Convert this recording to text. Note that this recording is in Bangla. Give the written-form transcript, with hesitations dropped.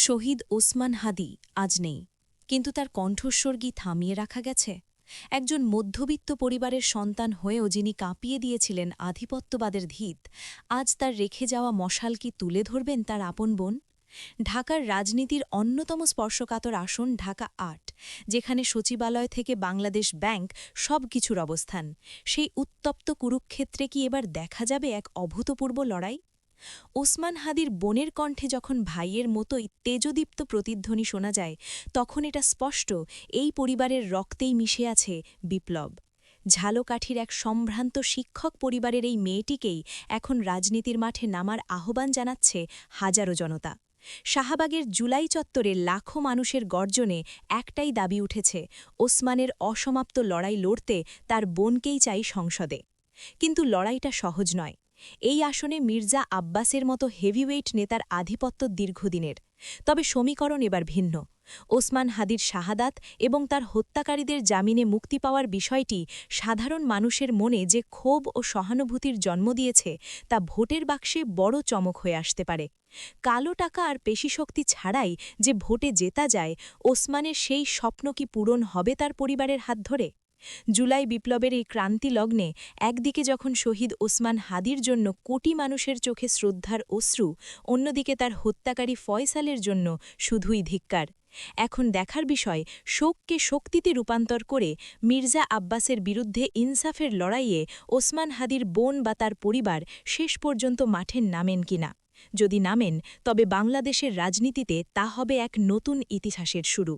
শহীদ ওসমান হাদি আজ নেই, কিন্তু তার কণ্ঠস্বর কি থামিয়ে রাখা গেছে? একজন মধ্যবিত্ত পরিবারের সন্তান হয়েও যিনি কাঁপিয়ে দিয়েছিলেন আধিপত্যবাদের ধিত, আজ তার রেখে যাওয়া মশাল কি তুলে ধরবেন তার আপন বোন? ঢাকার রাজনীতির অন্যতম স্পর্শকাতর আসন ঢাকা ৮, যেখানে সচিবালয় থেকে বাংলাদেশ ব্যাংক সবকিছুর অবস্থান। সেই উত্তপ্ত কুরুক্ষেত্রে কি এবার দেখা যাবে এক অভূতপূর্ব লড়াই? ওসমান হাদির বোনের কণ্ঠে যখন ভাইয়ের মতোই তেজদীপ্ত প্রতিধ্বনি শোনা যায়, তখন এটা স্পষ্ট এই পরিবারের রক্তেই মিশে আছে বিপ্লব। ঝালকাঠির এক সম্ভ্রান্ত শিক্ষক পরিবারের এই মেয়েটিকেই এখন রাজনীতির মাঠে নামার আহ্বান জানাচ্ছে হাজারো জনতা। শাহবাগের জুলাই চত্বরে লাখো মানুষের গর্জনে একটাই দাবি উঠেছে, ওসমানের অসমাপ্ত লড়াই লড়তে তার বোনকেই চাই সংসদে। কিন্তু লড়াইটা সহজ নয়। এই আসনে মির্জা আব্বাসের মতো হেভিওয়েট নেতার আধিপত্য দীর্ঘদিনের। তবে সমীকরণ এবার ভিন্ন। ওসমান হাদির শাহাদাত এবং তার হত্যাকারীদের জামিনে মুক্তি পাওয়ার বিষয়টি সাধারণ মানুষের মনে যে ক্ষোভ ও সহানুভূতির জন্ম দিয়েছে, তা ভোটের বাক্সে বড় চমক হয়ে আসতে পারে। কালো টাকা আর পেশিশক্তি ছাড়াই যে ভোটে জেতা যায়, ওসমানের সেই স্বপ্ন কি পূরণ হবে তার পরিবারের হাত ধরে? জুলাই বিপ্লবের এই ক্রান্তি লগ্নে একদিকে যখন শহীদ ওসমান হাদির জন্য কোটি মানুষের চোখে শ্রদ্ধার অশ্রু, অন্যদিকে তার হত্যাকারী ফয়সালের জন্য শুধুই ধিক্কার। এখন দেখার বিষয়, শোককে শক্তিতে রূপান্তর করে মির্জা আব্বাসের বিরুদ্ধে ইনসাফের লড়াইয়ে ওসমান হাদির বোন বা তার পরিবার শেষ পর্যন্ত মাঠে নামেন কিনা। যদি নামেন, তবে বাংলাদেশের রাজনীতিতে তা হবে এক নতুন ইতিহাসের শুরু।